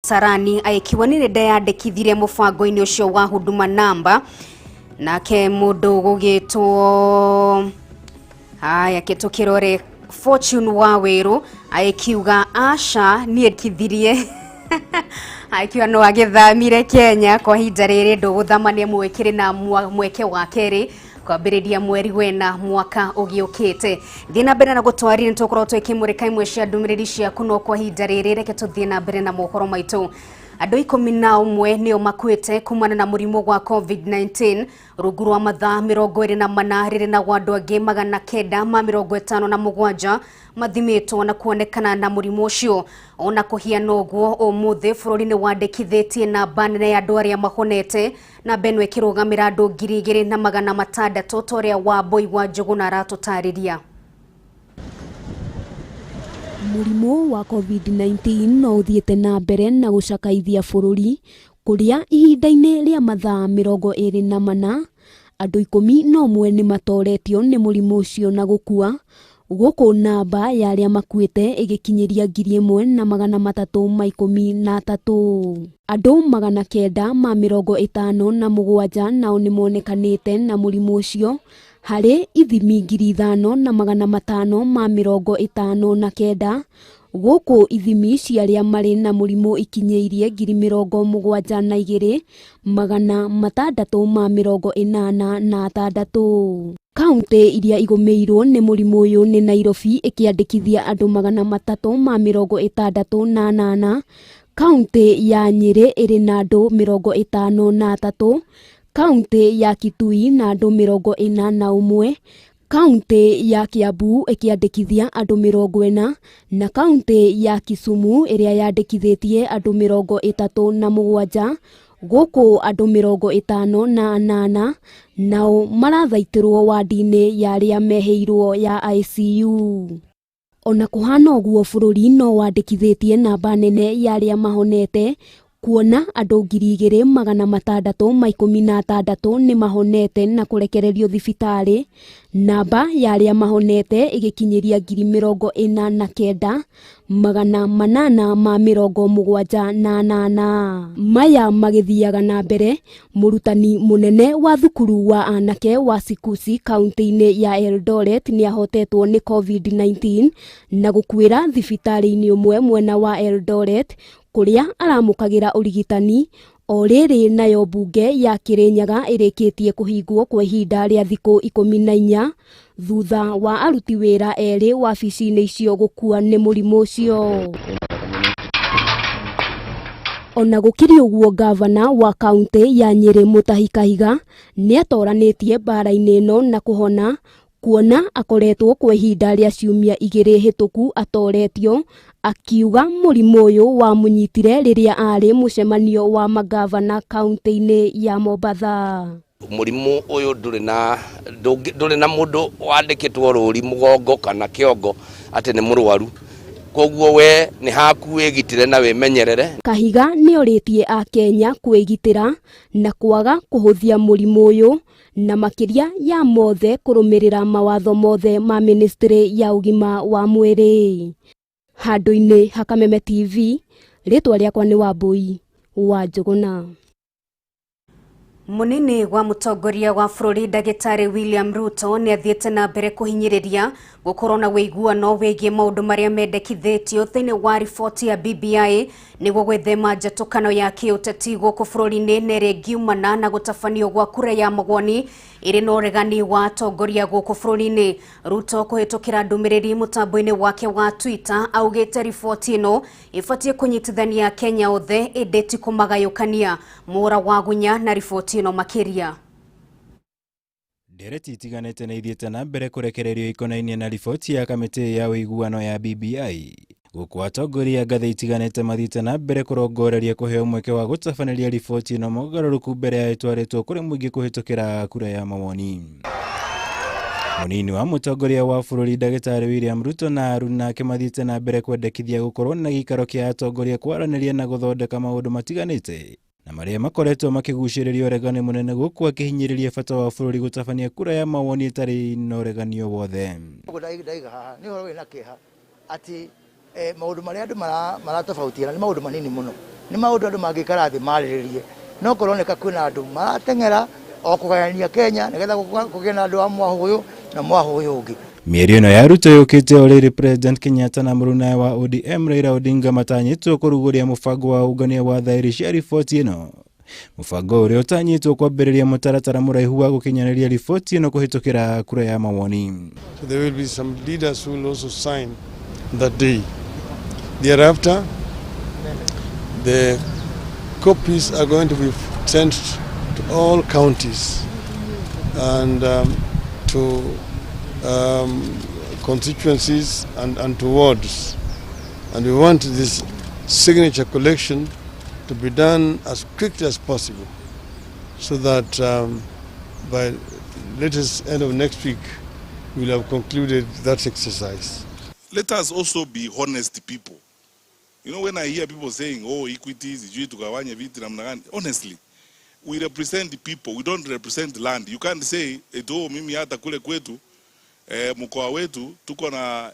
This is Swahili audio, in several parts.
Sarani aikiwa ni nenda yandikithire mubango-ini ucio wa huduma namba nake mundu gugitwo kitukirore Fortune Waweru aikiuga aca ni ekithirie aikiwa no agithamire Kenya kwa hinda riri nduguthamania mwekire na mweke wa keri kwambiriria mweri wena mwaka ugiukite. Thina mbere na gutwarira ntukorwo twikimurika imwe cia ndumiriri cia kuno kwa hinda riri reke tuthie na mbere na mohoro maitu. Andu 11 nio makuite kumana na murimu wa COVID-19 rungu rwa mathaa 24 riri na andu angi 957 mathimitwo na kuonekana na murimu ucio. Ona kuhiana uguo umuthi bururi ni wandikithitie na banene ya andu aria mahonete na benwe kirugamira andu 2600 toria wa boy wa Njuguna aratutariria. Murimu wa COVID-19 no uthiete na mbere na gucakaithia bururi kuria ihinda-ini ria mathaa 24 andu 11 ni matoretio ni murimu ucio na gukua guku namba ya aria makuite igikinyiria 1313. Andu 957 nao ni monekanite na murimu ucio hari ithimi 5559 guku ithimi cia aria mari na murimu ikinyeirie 72,686. Kaunti iria igomeirwo ni murimu uyu ni Nairobi ikiandikithia andu 368. Kaunti ya Nyeri iri na andu 53. Kaunti ya Kitui na andu 41. Kaunti ya Kiambu ikiandikithia andu 40 na kaunti ya Kisumu iria yandikithitie andu 37 guku andu 58 nao marathaitirwo wadi-ini ya aria meheirwo ya ICU. Ona kuhana uguo bururi no wandikithitie namba nene ya aria mahonete kuona andu 2616 ni mahonete na kurekererio thibitari. Namba ya aria mahonete igikinyiria 49,878. Maya magithiaga na mbere, murutani munene wa thukuru wa anake wa Sikusi kaunti-ini ya Eldoret ni ahotetwo ni COVID-19 na gukwira thibitari-ini umwe mwena wa Eldoret kuria aramukagira urigitani. O riri nayo bunge ya Kirinyaga irikitie kuhingwo kwa ihinda ria thiku 14 thutha wa aruti wira eri wabici-ini icio gukua ni murimu ucio. Ona gukiri uguo gavana wa kaunti ya Nyeri Mutahi Kahiga ni atoranitie bara-ini ino na kuhona kuona akoretwo kwa ihinda ria ciumia 2 hituku atoretio, akiuga murimu uyu wa munyitire riria ari mucemanio wa magavana kaunti-ini ya Mombasa. Murimu uyu nduri na mundu wandikitwo ruri mugongo kana kiongo ati ni murwaru, koguo we ni haku wigitire na wimenyerere. Kahiga ni oritie a Kenya kwigitira na kwaga kuhuthia murimu uyu na makiria ya mothe kurumirira mawatho mothe ma ministry ya ugima wa mwiri. Handu-ini ha Kameme TV, ritwa riakwa ni Wambui wa Njuguna. Munini wa mutongoria wa bururi Ndagitari William Ruto ni athiete na mbere kuhinyiriria gukorwo na wiguano wigie maundu maria mendekithitio thiini wa riboti ya BBI niguo gwithema njatukano ya kiuteti guku bururi-ini nere ngiumana na gutabanio gwa kura ya magwani iri na uregani wa atongoria guku bururi-ini. Ruto kuhitukira ndumiriri mutambo-ini wake wa Twitter augite riboti ino ibatie kunyitithania Kenya othe indi ti kumagayukania. Mura wa gunya na riboti ino makiria. Ndereti itiganite na ithiete na mbere kurekererio ikonainie na riboti ya kamiti ya uiguano ya BBI. Guku atongoria ngathĩ itiganite mathiĩte na mbere kurongoreria kuheo mweke wa gũtabaniria riboti ino mogarũrũku mbere ya ĩtwarĩtwo kũrĩ mũingĩ kũhĩtũkĩra kura ya mawoni. Munini wa mutongoria wa bururi Ndagitari William Ruto na aruna ake mathiĩte na mbere kwendekithia gũkorwo na gĩikaro kĩa atongoria kwaranĩria na gũthondeka maũndũ matiganĩte na maria makoretwo makigucĩrĩria ũregani munene gũkũ akĩhinyĩrĩria bata wa bururi gũtabania kura ya mawoni ĩtarĩ na ũregani o wothe. Ndaiga ni horo wina kiha ati maundu maria andu maratofautiana ni maundu manini muno ni maundu andu mangikara thi mariririe no koroneka kwina andu maratengera o kugayania Kenya nigetha kugena andu a mwahu uyu na mwahu uyu ungi. Mĩario ĩno ya Ruto yũkĩte o rĩrĩ President Kenyatta na mũrũnawe wa ODM Raila Odinga matanyĩtwo kũrugũria mũbango wa ũngania wa thaĩri cia riboti ĩno. Mũbango ũrĩa ũtanyĩtwo kwambĩrĩria mũtaratara mũraihu wa gũkinyanĩria riboti ĩno kũhĩtũkĩra kura ya mawoni. So there will be some leaders who will also sign that day. Thereafter, the copies are going to be sent to all counties and to constituencies and to wards. And we want this signature collection to be done as quickly as possible so that by latest end of next week we will have concluded that exercise. Let us also be honest people. You know, when I hear people saying, oh, equity is due to gawanya vitu namna gani, honestly, we represent the people, we don't represent the land. You can't say, oh, mimi hata kule kwetu, mkoa wetu, tuko na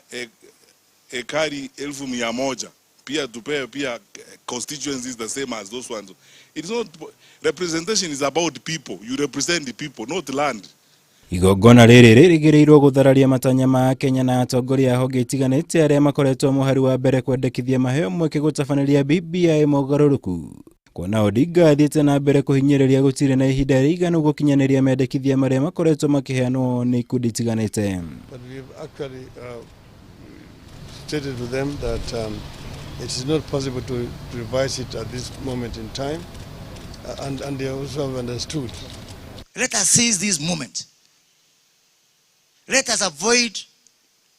ekari 1,100. Pia tupewe pia constituencies the same as those ones. It's not, representation is about people. You represent the people, not land. Igongona rĩrĩ rĩrĩgĩrĩirwo gũthararia matanya ma Kenya na atongoria a honge itiganĩte arĩa makoretwo mũhari wa mbere kwendekithia maheo mweke gũtabanĩria BBI mogarũrũku. Kuona Odinga athiĩte na mbere kũhinyĩrĩria gũtirĩ na ihinda rĩiganu gũkinyanĩria mendekithia marĩa makoretwo makĩheanwo nĩ ikundi itiganĩte. But we have actually stated to them that it is not possible to revise it at this moment in time, and they also have understood. Let us seize this moment. Let us avoid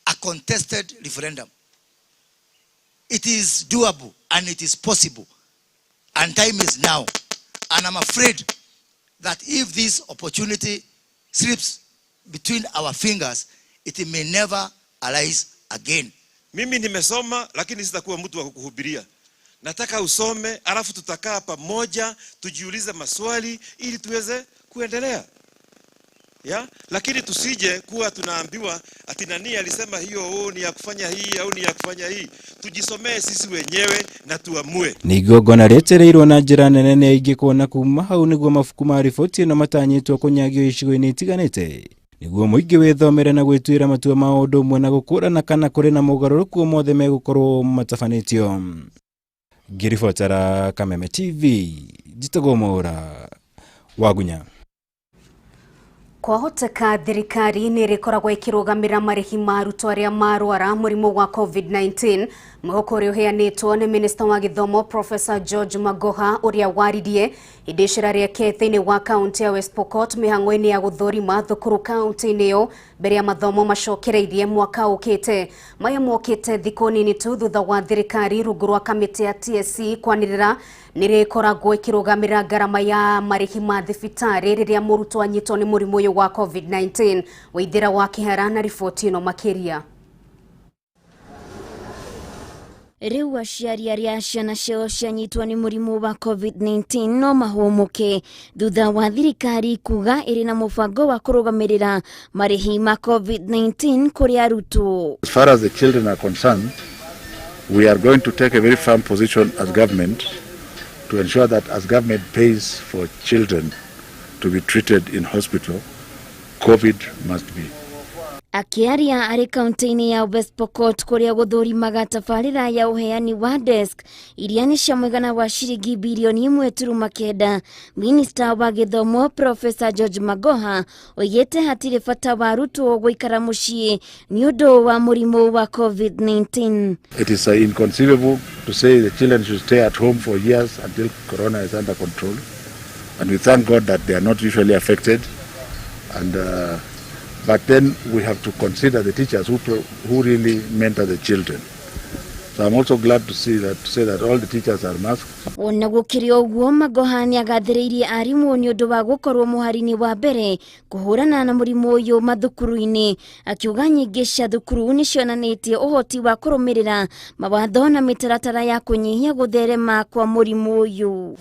a contested referendum. It is doable and it is possible. And time is now. And I'm afraid that if this opportunity slips between our fingers, it may never arise again. Mimi nimesoma lakini sitakuwa mtu wa kuhubiria. Nataka usome alafu tutakaa pamoja tujiulize maswali ili tuweze kuendelea. Ya? Lakini tusije kuwa tunaambiwa ati nani alisema hiyo ni ya kufanya hii au ni ya kufanya hii. Tujisomee sisi wenyewe na tuamue. Ni igongona rĩetereirwo na njĩra nene nĩ aingĩ kuona kuma hau nĩguo mabuku ma riboti ĩno matanyĩtwo kũnyagio icigo-inĩ itiganĩte. Nĩguo mũingĩ wĩthomere na gwĩtuĩra matua ma ũndũ ũmwe na gũkũrana kana kũrĩ na mogarũrũku o mothe megũkorwo matabanĩtio. Ngĩribotera Kameme TV, njĩtagwo Mohoro Wagunya. Kwahoteka thirikari nĩ ĩrĩkoragwo ĩkĩrũgamĩra marĩhi ma arutwo arĩa marwara mũrimũ wa COVID-19. Mwĩhoko ũrĩa ũheanĩtwo nĩ Minister wa Gĩthomo Professor George Magoha ũrĩa waririe hĩndĩ icera rĩake thĩinĩ wa kaunti ya West Pokot mĩhang'o-inĩ ya gũthũrima thukuru kaunti-inĩ ĩyo mbere ya mathomo macokereirie mwaka ũkĩte. Maya mokĩte thikũ nini tu thutha wa thirikari rungu rwa kamĩtĩ ya TSC kwanĩrĩra nĩ ĩrĩkoragwo ĩkĩrũgamĩra ngarama ya marĩhi ma thibitarĩ rĩrĩa mũrutwo anyitwo nĩ mũrimũ ũyũ wa COVID-19. Waithĩra wa Kĩhara na riboti ĩno makĩria. Riu aciari arĩa ciana ciao cianyitwo nĩ mũrimũ wa COVID-19 no mahũmũke thutha wa thirikari kuga ĩrĩ na mũbango wa kũrũgamĩrĩra marĩhi ma COVID-19 kũrĩ arutwo. As far as the children are concerned, we are going to take a very firm position as government to ensure that as government pays for children to be treated in hospital, COVID must be. Akiaria arĩ kaunti-inĩ ya West Pokot kũrĩa gũthũrimaga tabarĩra ya ũheani wa desk iria nĩ cia mũigana wa ciringi bilioni 1.9. Minister wa Gĩthomo Professor George Magoha oigĩte hatirĩ bata wa arutwo gũikara mũciĩ nĩ ũndũ wa mũrimũ wa COVID-19. It is inconceivable to say the children should stay at home for years until corona is under control, and we thank God that they are not usually affected, and but then we have to consider the teachers who really mentor the children. So I'm also glad to say that all the teachers are masked. Ona gũkĩrĩ ũguo Magoha nĩ agathĩrĩirie arimũ nĩ ũndũ wa gũkorwo mũhari-inĩ wa mbere kũhũrana na mũrimũ ũyũ mathukuru-inĩ, akiuga nyingĩ cia thukuru nĩ cionanĩtie ũhoti wa kũrũmĩrĩra mawatho na mĩtaratara ya kũnyihia gũtherema kwa mũrimũ ũyũ.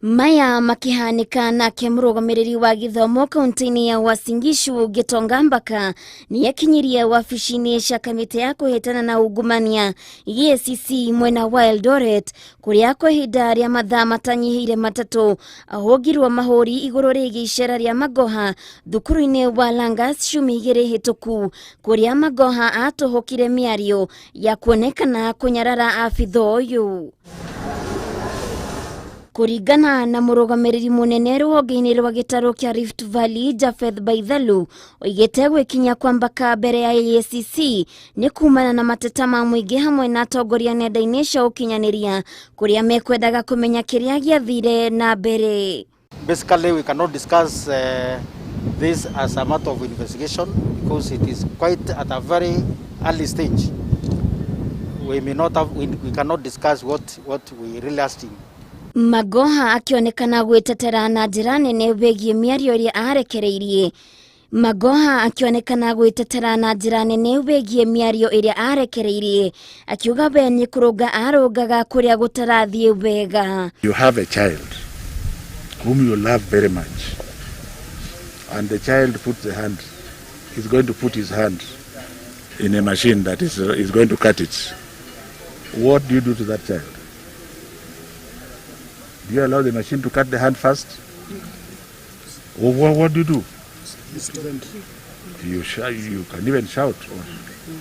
Maya makihanika na mũrũgamĩrĩri wa gĩthomo kaunti-inĩ ya Uasin Gishu Gitonga Mbaka ni yakinyiria wabici-inĩ cia kamĩtĩ ya kũhĩtana na ungumania EACC mwena wa Eldoret kũrĩa kwa ihinda rĩa mathaa matanyihĩire matatũ ahũngirwo mahũri igũrũ rĩgiĩ icera rĩa Magoha thukuru-inĩ wa Langas ciumia igĩrĩ hĩtũku kũrĩa Magoha atũhũkire mĩario ya kuonekana kũnyarara abitha ũyũ. Kuringana na mũrũgamĩrĩri mũnene rũhonge-inĩ rwa gĩtarũ kĩa Rift Valley Japheth Baithalu oigĩte gwĩkinya kwa Mbaka mbere ya EACC nĩ kumana na mateta ma mũingĩ hamwe na atongoria nenda-inĩ cia ũkinyanĩria kũrĩa mekwendaga kũmenya kĩrĩa gĩathire na mbere. Basically, we cannot discuss this as a matter of investigation because it is quite at a very early stage. We cannot discuss what we really asked him. Magoha akionekana gwĩtetera na njĩra nene wĩgiĩ mĩario ĩrĩa arekereirie. Magoha akionekana gwĩtetera na njĩra nene wĩgiĩ mĩario ĩrĩa arekereirie. Akiuga we nĩ kũrũnga arũngaga kũrĩa gũtarathiĩ wega. You have a child whom you love very much, and the child is going to put his hand in a machine that is going to cut it. What do you do to that child? Do you allow the machine to cut the hand first? Or what do you do? You can even shout or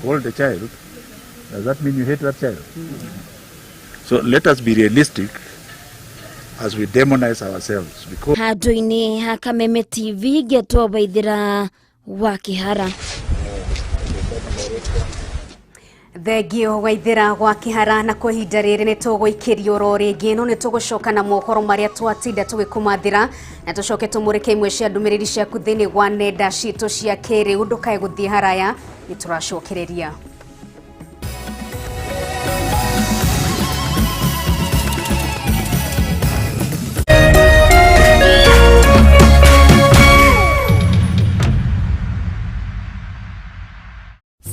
hold the child. Does that mean you hate that child? So let us be realistic as we demonize ourselves. Because Handũ-inĩ ha Kameme TV Getwo Waithĩra wa Kĩhara. Thengio Waithĩra gwa Kĩhara na kwa ihinda rĩrĩ nĩ tũgũikĩrio oro rĩngĩ no nĩ tũgũcoka na mohoro marĩa twatinda tũgĩkũmathĩra na tũcoke tũmũrĩke imwe cia ndũmĩrĩri ciaku thĩinĩ wa nenda citũ cia kĩrĩu ndũkae gũthiĩ haraya nĩ tũracokereria.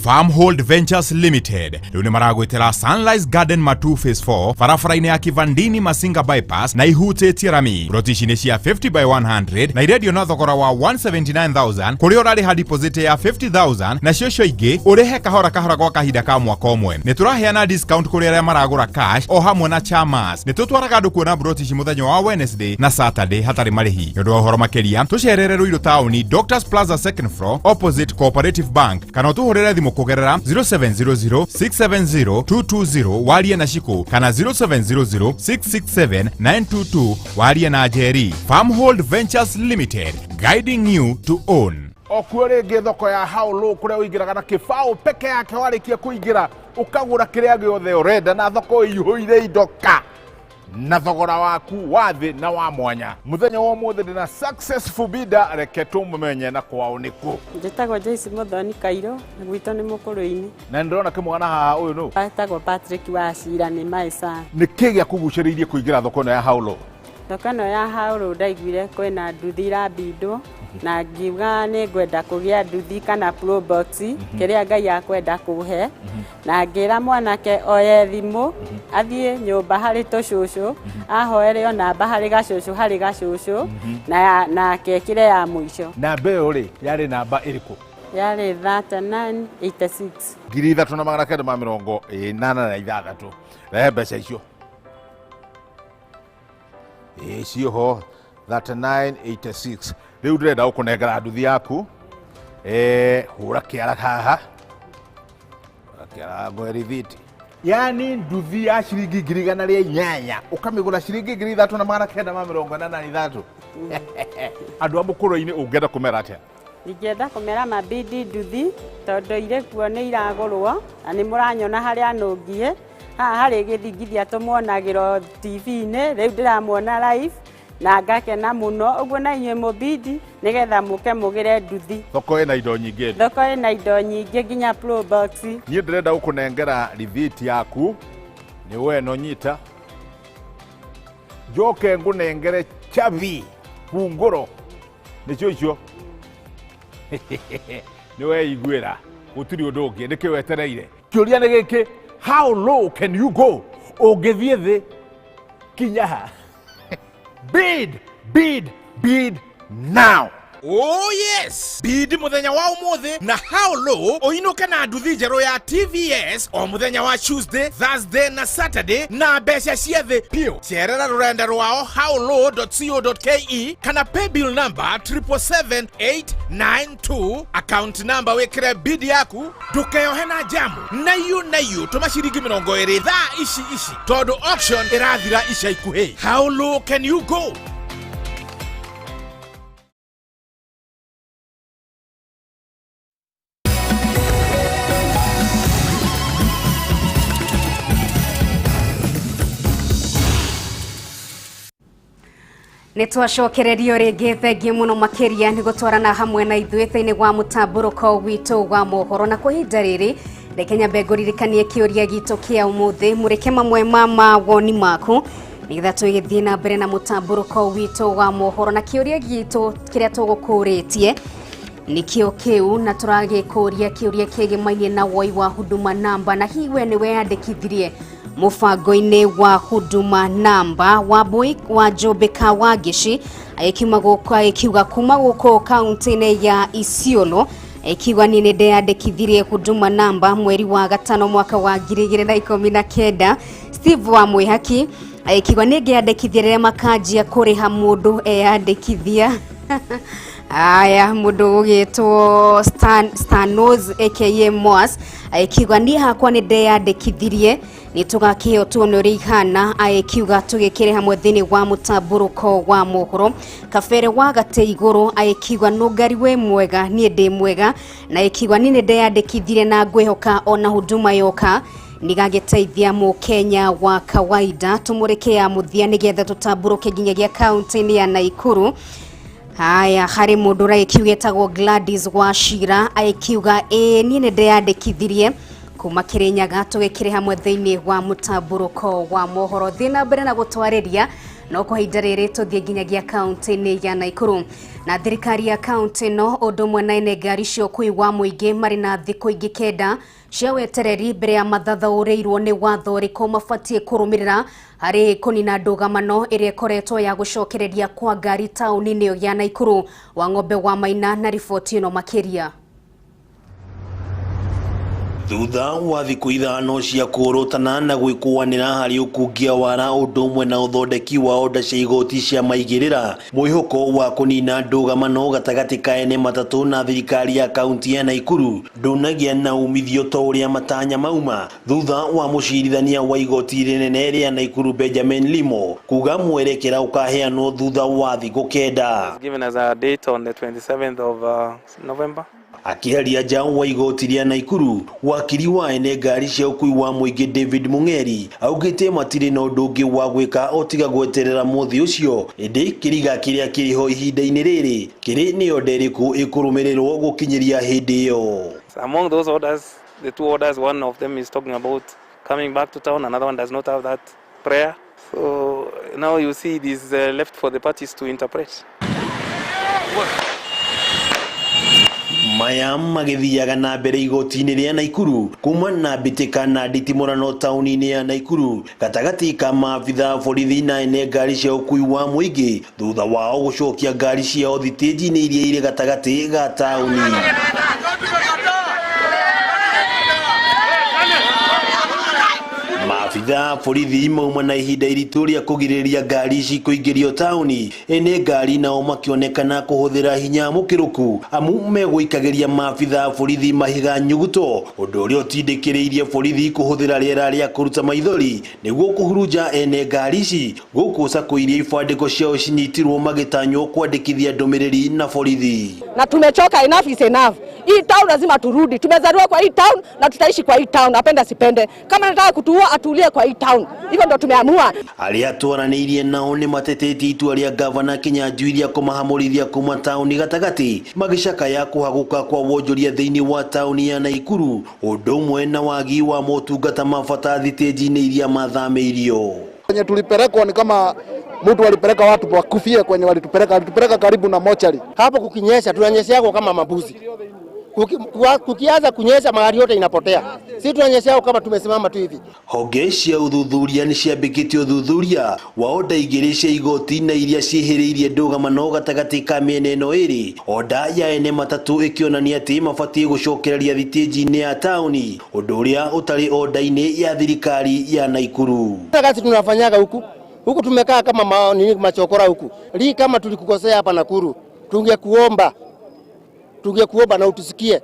Farmhold Ventures Limited rĩu nĩ maragwĩtĩra Sunrise Garden Matu Phase 4 barabara-inĩ ya Kivandini Masinga Bypass na ihutĩtie Rami. Ploti ici nĩ cia 50 by 100 na irendio na thogora wa 179,000 kũrĩa ũrarĩha deposit ya 50,000 na cio ingĩ ũrĩhe kahora gwa kahinda ka mwaka ũmwe. Nĩ tũraheana discount kũrĩ arĩa maragũra cash o hamwe na chamas. Nĩ tũtwaraga andũ kuona ploti ici mũthenya wa Wednesday na Saturday hatarĩ marĩhi. Nĩ ũndũ wa ũhoro makĩria tũcerere Ruiru Taũni Doctors Plaza second floor opposite Cooperative Bank kana ũtũhũrĩre thimũ kugerera 0700670220 warie na Shiko kana 0700667922 warie na Jerry. Farmhold Ventures Limited, guiding you to own. Okuo rĩngĩ thoko ya Haulu kũrĩa ũingĩraga na kĩbaũ peke yake warĩkia kũingĩra ũkagũra kĩrĩa gĩothe ũrenda na thoko ĩihũire indo ka na thogora waku wa thĩ na wa mwanya. Mũthenya wa ũmũthĩ ndĩna successful bidder reke tũmũmenye na kwao nĩkũ. Njĩtagwo Joyce Muthoni Kairũ na gwitũ nĩ Mũkũrũ-inĩ. Na ndĩrona kĩmwana haha ũyũ nũ? Etagwo Patrick Wachira nĩ Maisa. Nĩ kĩ gĩakũgucĩrĩirie kũingĩra thoko ĩno ya Haulu? Thoko ĩno ya Haulu ndaiguire kwĩna nduthi irambindwo na ngiuga nĩ ngwenda kũgĩa nduthi kana pro box kĩrĩa Ngai akwenda kũhe na ngĩra mwanake oye thimũ athiĩ nyũmba harĩ tũcũcũ ahoere o namba harĩ gacũcũ na kekire ya mũico. Namba ĩyo rĩ yarĩ namba ĩrĩkũ? Yarĩ 3986. 3,986. Rehe mbeca icio. Icio ho 3986. Rĩu ndĩrenda gũkũnengera nduthi yaku. Hũra kĩara haha. Kĩara ngwerithiti. Yani nduthi ya ciringi 108 ũkamĩgũra ciringi 3,983. Andũ a Mũkũrũ-inĩ ũngĩenda kũmera atĩa? Ingĩenda kũmera mabidi nduthi tondũ irĩkuo nĩ iragũrwo na nĩ mũranyona harĩa nũngiĩ. Haha harĩ gĩthingithia tũmuonagĩro TV-inĩ rĩu ndĩramuona live na ngakena mũno ũguo na inyuĩ mũbidi nĩgetha mũke mũgĩre nduthi. Thoko ĩna indo nyingĩ. Thoko ĩna indo nyingĩ nginya pro box. Niĩ ndĩrenda gũkũnengera rithiti yaku nĩ we no nyita njoke ngũnengere chavi hungũro nĩcio icio. Nĩ weiguĩra gũtirĩ ũndũ ũngĩ nĩkĩ wetereire. Kĩũria nĩ gĩkĩ, how low can you go? Ũngĩthiĩ thĩ kinya ha. Bid now. Oh yes! Bid muthenya wa umuthi na how low oinuka na nduthi njeru ya TVS o muthenya wa Tuesday, Thursday na Saturday na mbeca ciothe pio. Cerera rurenda rwao howlow.co.ke kana pay bill number 777892 account number wekire bid yaku ndukeyohe na jamu na yu tumaciringi 20 thaa ici tondu auction irathira ica ikuhi. How low can you go? Nitwacokererio ringi thengi muno makiria ni gutwarana hamwe na ithuĩ thĩinĩ wa mũtamburũko witũ wa mohoro na kwa ihinda rĩrĩ reke nyambe ngũririkanie kĩũria gitũ kĩa ũmũthĩ mũreke mamwe ma mawoni maku nĩgetha tũgĩthiĩ na mbere na mũtamburũko witũ wa mohoro na kĩũria gitũ kĩrĩa tũgũkũrĩtie nikĩo kĩu na tũragĩkũria kĩũria kĩgĩmainie na woi wa huduma namba na hihi we nĩ weyandĩkithirie mufango-inĩ wa huduma namba wa boy wa Jobeka wa Gishi akiuma gũkiuga kuma gũkũ kaunti-inĩ ya Isiolo akiuga nĩ ndeyandĩkithirie huduma namba mweri wa gatano mwaka wa 2019. Steve wa Mwihaki akiuga nĩ ngĩyandĩkithia makanjia kũrĩha mũndũ eyandĩkithia. Aya mundu ugitwo Stanos aka Moas akiuga ni hakwa ni ndeyandĩkithirie ni tugakio tuonore ihana akiuga tugikire hamwe thini wa mũtamburũko wa mohoro. Kabere wa gate iguru akiuga Nungari we mwega ni ndi mwega na akiuga ni ndeyandĩkithirie na ngwihoka ona huduma yoka nigagĩteithia Mukenya wa kawaida. Tumureke ya muthia nigetha tutamburuke nginyagia kaunti-inĩ ya Naikuru. Haya hari mundu raikiugetagwo Gladys wa Shira aikiuga ni ndeyandĩkithirie kuma Kirinyaga tugikire hamwe thĩinĩ wa mũtamburũko wa mohoro. Thina mbere na gũtwarĩria no kwa ihinda rĩrĩ tũthiĩ nginyagia kaunti-inĩ ya Naikuru na thirikari ya kaunti no ũndũ ũmwe na ngari cia ũkui wa mũingĩ marĩ na thikũ ingĩ kenda cia wetereri mbere ya mathathaũrĩirwo nĩ watho ũrĩkũ mabatie kũrũmĩrĩra harĩ kũnina ndũgamano ĩrĩa ĩkoretwo ya gũcokereria kwa ngari taũni-inĩ ya Naikuru. Wa Ng'ombe wa Maina na riboti ĩno makĩria. Thutha wa thikũ ithano cia kũrũtana na gwĩkũanĩra harĩ ũkungia wara ũndũ ũmwe na ũthondeki wa oda cia igoti cia maigĩrĩra, mwĩhoko wa kũnina ndũgamano gatagatĩ ka ene matatũ na thirikari ya kaunti ya Naikuru ndũnagĩa na umithio ta ũrĩa matanya mauma thutha wa mũcirithania wa igoti rĩnene rĩa Naikuru Benjamin Limo kuga mwerekera ũkaheanwo thutha wa thikũ kenda. Given us a date on the 27th of November. Akiaria nja wa igoti rĩa Naikuru, wakiri wa ene ngari cia ũkui wa mũingĩ David Mung'eri augĩte matirĩ na ũndũ ũngĩ wa gwĩka o tiga gweterera mũthĩ ũcio, ĩndĩ kĩriga kĩrĩa kĩrĩho ihinda-inĩ rĩrĩ kĩrĩ nĩ oda ĩrĩkũ ĩkũrũmĩrĩrwo gũkinyĩria hĩndĩ ĩyo. Among those orders, the two orders, one of them is talking about coming back to town, another one does not have that prayer. So now you see it is left for the parties to interpret. Maya magĩthiaga na mbere igoti-inĩ rĩa Naikuru kuma na mbĩtĩka na nditimũrano taũni-inĩ ya Naikuru gatagatĩ ka maabitha borithi na ene ngari cia ũkui wa mũingĩ thutha wao gũcokia ngari ciao thitĩnji-inĩ iria irĩ gatagatĩ ga taũni. Maabitha borithi mauma na ihinda iritũ rĩa kũgirĩrĩria ngari ici kũingĩrio taũni, ene ngari nao makĩonekana kũhũthĩra hinya mũkĩrũku amu megũikagĩria maabitha borithi mahiga nyuguto, ũndũ ũrĩa ũtindĩkĩrĩirie borithi kũhũthĩra rĩera rĩa kũruta maithori nĩguo kũhurunja ene ngari ici gũkũ sako iria ibandĩko ciao cinyitirwo magĩtanywo kwandĩkithia ndũmĩrĩri na borithi. Na tumechoka, enough is enough. Hii town lazima turudi. Tumezaliwa kwa hii town na tutaishi kwa hii town. Napenda sipende. Kama nataka kutuua atulie kwa hii town. Hivyo ndo tumeamua. Arĩa twaranĩirie nao nĩ matetetie itua rĩa gavana Kinyanjui rĩa kũmahamũrithia kuma taũni gatagatĩ magĩcakaya kũhagũka kwa wonjoria thĩinĩ wa taũni ya Naikuru, ũndũ ũmwe na wagi wa motungata ma bata thitĩnji-inĩ iria mathamĩirio. Kwenye tulipelekwa ni kama mtu walipeleka watu wakufie kwenye walitupeleka karibu na mochari. Hapo kukinyesha tunanyesha kama mabuzi. Kukianza kunyesha mahali yote inapotea. Sisi tunanyeshao kama tumesimama tu hivi. Honge cia uthuthuria ni ciambĩkĩte uthuthuria wa onda igĩrĩ cia igoti na iria ciĩhĩrĩirie ndũgamano gatagatĩ ka mĩena ĩno ĩrĩ. Onda ya ene matatũ ĩkĩonania atĩ mabatiĩ gũcokereria thitĩnji-inĩ ya taũni, ũndũ ũrĩa ũtarĩ onda-inĩ ya thirikari ya Naikuru. Kazi tunafanyaga huku tumekaa kama machokora huku. Lii kama tulikukosea hapa Nakuru, tungekuomba na utusikie,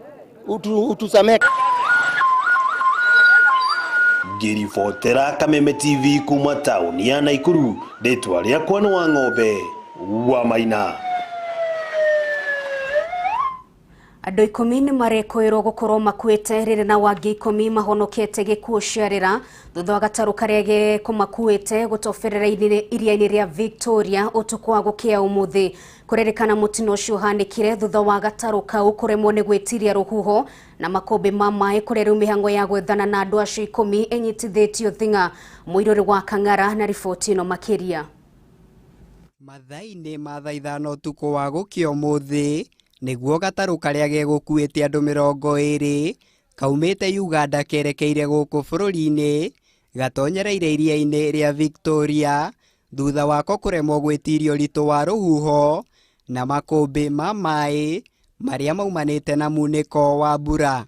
utusamehe. Ngĩribotera Kameme TV kuma taũni ya Naikuru, rĩtwa rĩakwa nĩ wa ng'ombe wa Maina. Andũ 10 nĩ marekũĩrwo gũkorwo makuĩte rĩrĩ na wangĩ 10 mahonokete gĩkuũ ciarĩra thutha wa gatarũ karĩa kũmakuĩte gũtoberera iria-inĩ rĩa Victoria ũtukũ wa gũkĩa ũmũthĩ. Kũrerĩkana mũtino ũcio ũhanĩkire thutha wa gatarũ kau kũremwo nĩ gwĩtiria rũhuho na makũmbĩ ma maĩ kũrĩa rĩu mĩhang'o ya gwethana na andũ acio 10 ĩnyitithĩtio thing'a. Mũirũrĩ wa Kang'ara na riboti ĩno makĩria. Mathaa-inĩ ma thaa 5 ũtukũ wa gũkĩa ũmũthĩ nĩguo gatarũ karĩa gegũkuĩte andũ 20 kaumĩte Uganda kerekeire gũkũ bũrũri-inĩ gatonyereire iria-inĩ rĩa Victoria thutha wako kũremwo gwĩtiria ũritũ wa rũhuho na makũmbĩ ma maĩ marĩa maumanĩte na munĩko wa mbura.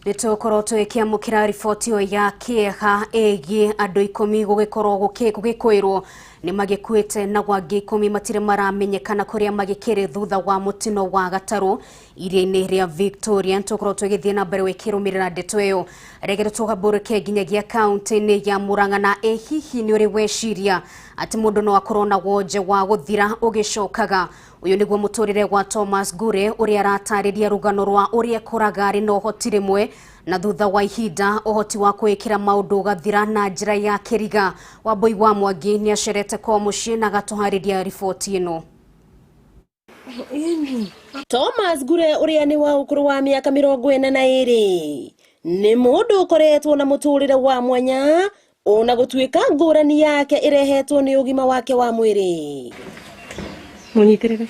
Nĩtũkorwo tũgĩkĩamũkĩra riboti ĩyo ya kĩeha ĩgiĩ andũ 10 gũgĩkorwo gũgĩkwĩrwo nĩ magĩkuĩte na wangĩ 10 matirĩ maramenyekana kũrĩa magĩkĩrĩ thutha wa mũtino wa gatarũ iria-inĩ rĩa Victoria. Nĩtũkorwo tũgĩthiĩ na mbere gwĩkĩrũmĩrĩra ndeto ĩyo. Reke tũgambũrũke nginyagia kaunti-inĩ ya Murang'a na hihi nĩ ũrĩ weciria atĩ mũndũ no akorwo na wonje wa gũthira ũgĩcokaga. Uyu nĩguo mũtũrĩre wa Thomas Gure ũrĩa aratarĩria rũgano rwa ũrĩa koraga arĩ na ũhoti rĩmwe na thutha wa ihinda ũhoti wa kwĩkĩra maũndũ gathira na njĩra ya kĩriga. Wambui wa Mwangi nĩ acerete kwa mũciĩ na gatũharĩria riboti ĩno. Thomas Gure ũrĩa nĩ wa ũkũrũ wa mĩaka 42 nĩ mũndũ ũkoretwo na mũtũrĩre wa mwanya ona gũtuĩka ngũrani yake ĩrehetwo nĩ ũgima wake wa mwĩrĩ. Munyitirire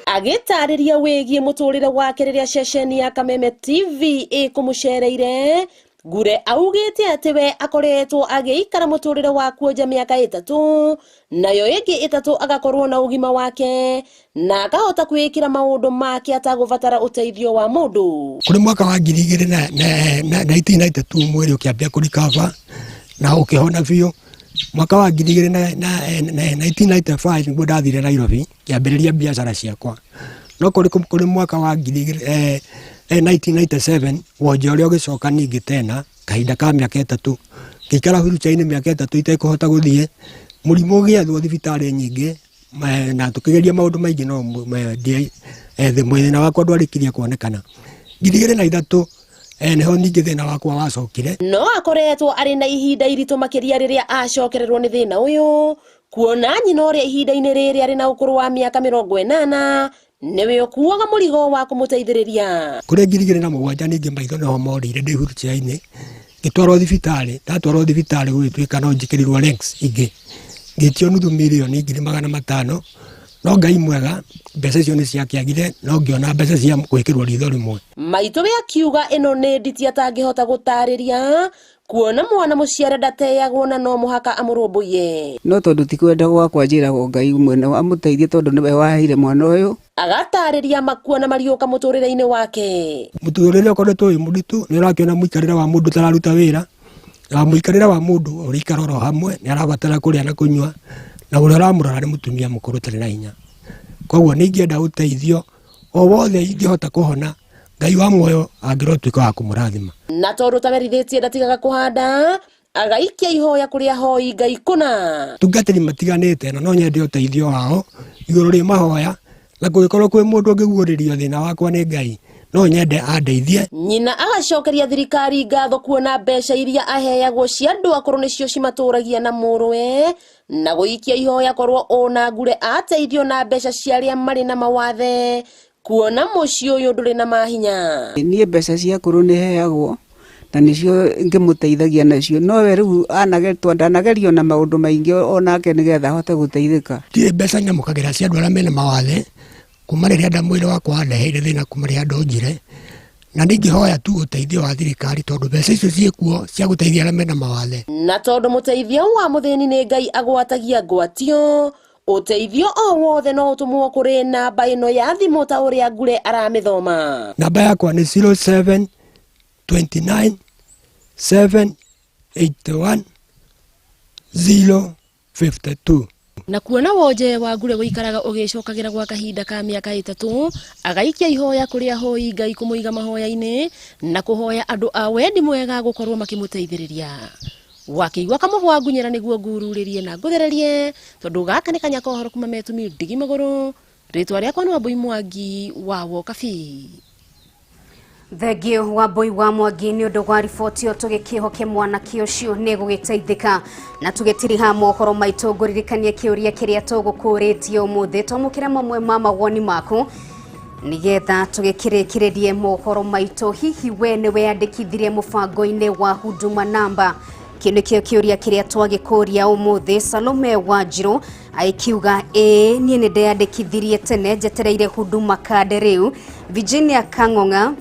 agĩtarĩria wĩgiĩ mũtũrĩre wake rĩrĩa ceceni ya Kameme TV ĩkũmũcereire, Gure augĩte atĩ we akoretwo agĩikara mũtũrĩre wa kuonja mĩaka 3 nayo ĩngĩ 3 agakorwo na ũgima wake na akahota kwĩkĩra maũndũ make atagũbatara ũteithio wa mũndũ. Kũrĩ mwaka wa 2019 mwĩrĩ ũkĩambia kũrikava na ũkĩhona biũ. Mwaka wa 1995 nĩguo ndathire Nairobi kĩambĩrĩria biacara ciakwa. No kũrĩ mwaka wa 1997 wonje ũrĩa ũgĩcoka ningĩ tena kahinda ka mĩaka 3 ngĩikara wheelchair-inĩ mĩaka 3 itekũhota gũthiĩ. Mũrimũ ũgĩathwo thibitarĩ nyingĩ na tũkĩgeria maũndũ maingĩ no mwĩthĩ wakwa ndwarĩkirie kuonekana. 2003 neho ningĩ thĩna wakwa wacokire. No akoretwo arĩ na ihinda iritũ makĩria rĩrĩa acokererwo nĩ thĩna ũyũ, kuona nyina ũrĩa ihinda-inĩ rĩrĩ arĩ na ũkũrũ wa mĩaka 80 nĩwe ũkuaga mũrigo wa kũmũteithĩrĩria. Kũrĩ 2007 ningĩ maitho no morĩire ndĩ wheelchair-inĩ ngĩtwarwo thibitarĩ. Ndatwarwo thibitarĩ gũgĩtuĩka no njĩkĩrirwo legs ingĩ, ngĩtio nuthu mirioni 500,000. No Ngai mwega mbeca icio nĩ ciakĩagire no ngĩona mbeca cia gwĩkĩrwo ritho rĩmwe. Maitũ akiuga ĩno nĩ nditi atangĩhota gũtarĩria, kuona mwana mũciare ndateyagwo na no mũhaka amũrũmbũiye. No tondũ ti kwenda gwakwa njĩragwo Ngai mwene amũteithie tondũ nĩwe waheire mwana ũyũ. Agatarĩria makuo na mariũka mũtũrĩre-inĩ wake. Mũtũrĩre ũkoretwo wĩ mũritũ, nĩ ũrakĩona mũikarĩre wa mũndũ tararuta wĩra na mũikarĩre wa mũndũ ũrĩikara oro hamwe nĩ arabatara kũrĩa na kũnyua na ũrĩa ũramũrora nĩ mũtumia mũkũrũ tarĩ na hinya. Koguo nĩ ingĩenda ũteithio o wothe ingĩhota kũhona, Ngai wa muoyo angĩrotuĩka wa kũmũrathima. Na tondũ tamerithĩtie ndatigaga kũhanda, agaikia ihoya kũrĩ ahoi Ngai kũna. Tungatĩri matiganĩte na no nyende ũteithio wao igũrũ rĩ mahoya, na kũngĩkorwo kwĩ mũndũ ũngĩguũrĩrio thĩna wakwa nĩ Ngai no nyende andeithie. Nyina agacokeria thirikari ngatho kuona mbeca iria aheagwo cia andu akoro nicio cimaturagia na mũrũwe na gũikia ihoya korwo ona ngure ateithio na mbeca cia arĩa marĩ na mawathe kuona mũciĩ ũyũ ndũrĩ na mahinya. Niĩ mbeca cia akoro nĩ heagwo na nicio ngĩmũteithagia nacio, no we rĩu ndanagerio na maũndũ maingĩ onake nĩgetha ahote gũteithĩka. Ndirĩ mbeca nyamũkagĩra cia andũ arĩa mena mawathe kuma rĩrĩa mwĩrĩ wakwa wandeheire thĩna kuma rĩrĩa ndonjire, na ningĩhoya tu ũteithio wa thirikari tondũ mbeca icio ciĩkuo cia gũteithia arĩa mena mawathe. Na tondũ mũteithio wa mũthĩni nĩ Ngai agwatagia ngwatio, ũteithio o wothe no ũtũmwo kũrĩ namba ĩno ya thimũ ta ũrĩa Ngure aramĩthoma. Namba yakwa nĩ 07 29 781 052. Na kuona wonje wa Ngure gũikaraga ũgĩcokagira gwa kahinda ka mĩaka 3 agaikia ihoya kũrĩ ahoi Ngai kũmũiga mahoya-inĩ na kũhoya andũ a wendi mwega gũkorwo makĩmũteithĩrĩria. Wakĩigua kamũhwa ngunyĩra nĩguo ngururĩrie na ngũthererie tondũ gaka nĩ kanya kohoro kuma metumi ndigi magũrũ. Rĩtwa rĩakwa nĩ Wambui Mwangi wa Wokabi. Thegio Wambui wa Mwangi nĩ ũndũ wa riboti ĩyo tũgĩkĩhoke mwanake ũcio nĩ gũgĩteithĩka na tũgĩtiriha mohoro maitũ ngũririkanie kĩũria kĩrĩa tũgũkũrĩtie ũmũthĩ twamũkĩra mamwe ma mawoni maku nigetha tũgĩkĩrĩkĩrĩrie mohoro maitũ. Hihi we nĩ weyandĩkithirie mũbango-inĩ wa Huduma Namba? Kĩu nĩkĩo kĩũria kĩrĩa twagĩkũria ũmũthĩ. Salome Wanjiru aikiuga niĩ nĩ ndeyandĩkithirie tene njetereire Huduma Card rĩu. Virginia Kang'ong'a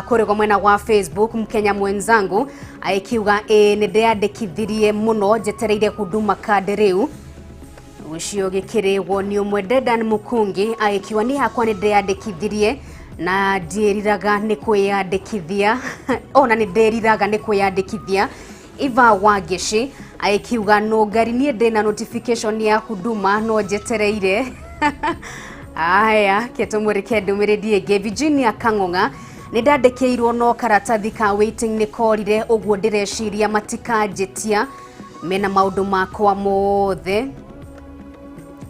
kũrĩgo mwena wa Facebook Mkenya mwenzangu aikiuga nĩ ndeyandĩkithirie mũno njetereire Huduma Card rĩu. Ũcio gĩkĩrĩgwo nĩ ũmwe. Dedan Mukungi aikiuga niĩ hakwa nĩ ndeyandĩkithirie na ndĩriraga nĩ kwĩyandĩkithia ona nĩ ndĩriraga nĩ kwĩyandĩkithia. Iva Wagishi aikiuga Nungari niĩ ndĩna notification ya Huduma no njetereire. Aya ketumũrĩke ndũmĩrĩri ĩngĩ. Virginia Kang'ong'a nĩ ndandĩkĩirwo no karatathi ka waiting nĩ korire ũguo ndĩreciria matikanjĩtia mena maũndũ makwa mothe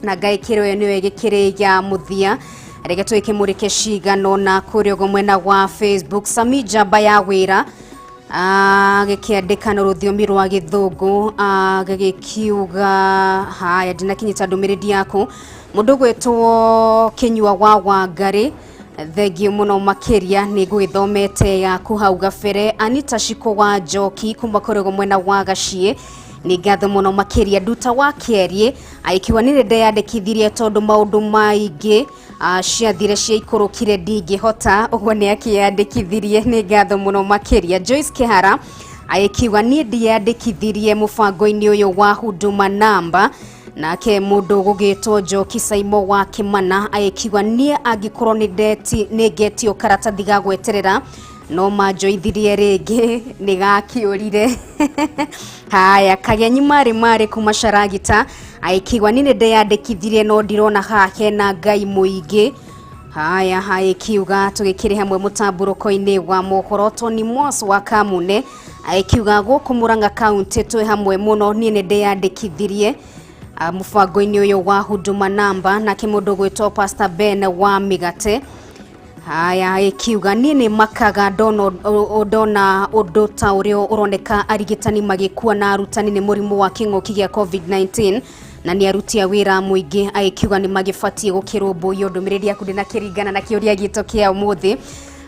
na ngaĩkĩrwo ĩyo nĩyo ĩgĩkĩrĩ ya mũthia. Reke twĩkĩmũrĩke cigano na kũrĩgo mwena wa Facebook. Sami Jamba ya wĩra gĩkĩandĩka na rũthiomi rwa gĩthũngũ gĩkiuga haya ndinakinyĩta ndũmĩrĩri yaku. Mũndũ gwĩtwo Kinyua wa Wangari thengio mũno makĩria nĩ gwĩthomete yaku hau gabere. Anita Shiko wa Njoki kuma kũrĩgo mwena wa Gaciĩ nĩ ngatho mũno makĩria. Nduta wa Kĩarie aikiuga nĩ ndeyandĩkithirie tondũ maũndũ maingĩ ciathire ciaikũrũkire ndingĩhota ũguo nĩ akĩyandĩkithirie nĩ ngatho mũno makĩria. Joyce Kĩhara aikiuga niĩ ndiyandĩkithirie mũbango-inĩ ũyũ wa Huduma Namba. Nake mũndũ gũgĩtwo Njoki Saimo wa Kĩmana aikiuga niĩ angĩkorwo nĩ ngetio karatathi ga gweterera no manjoithirie rĩngĩ nĩ gakĩũrire. Haya Kagenyi marĩ kuma Sharagita aikiuga niĩ nĩ ndeyandĩkithirie no ndirona haha hena Ngai mũingĩ. Haya aikiuga tũgĩkĩrĩ hamwe mũtambũrũko-inĩ wa mohoro. Tony Mwas wa Kameme aikiuga gũkũ Murang'a kaunti twĩ hamwe mũno niĩ nĩ ndeyandĩkithirie mũbango-inĩ ũyũ wa Huduma Namba. Nake mũndũ gwĩtwo Pastor Ben wa Mĩgate haya aikiuga niĩ nĩ makaga ndona ũndũ ta ũrĩa ũroneka arigitani magĩkua na arutani nĩ mũrimũ wa kĩng'ũki gĩa COVID-19 na nĩ aruti a wĩra mũingĩ aikiuga nĩ magĩbatiĩ gũkĩrũmbũiyo. Ndũmĩrĩri yaku ndĩnakĩringana na kĩũria gitũ kĩa ũmũthĩ.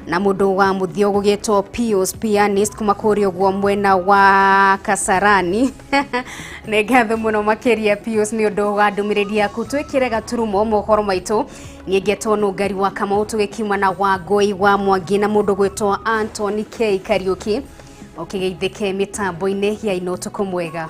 Na mũndũ wa mũthio gũgĩtwo Pius Pianist kuma kũrĩa ũguo mwena wa Kasarani nĩ ngatho mũno makĩria Pius nĩ ũndũ wa ndũmĩrĩri yaku. Twĩkĩre gaturumo mohoro maitũ niĩ ngetwo Nungari wa Kamau tũgĩkiuma na Wangũi wa Mwangi na mũndũ gwĩtwo Anthony K Kariuki ũkĩgeithĩke mĩtambo-inĩ ya Ino ũtukũ mwega.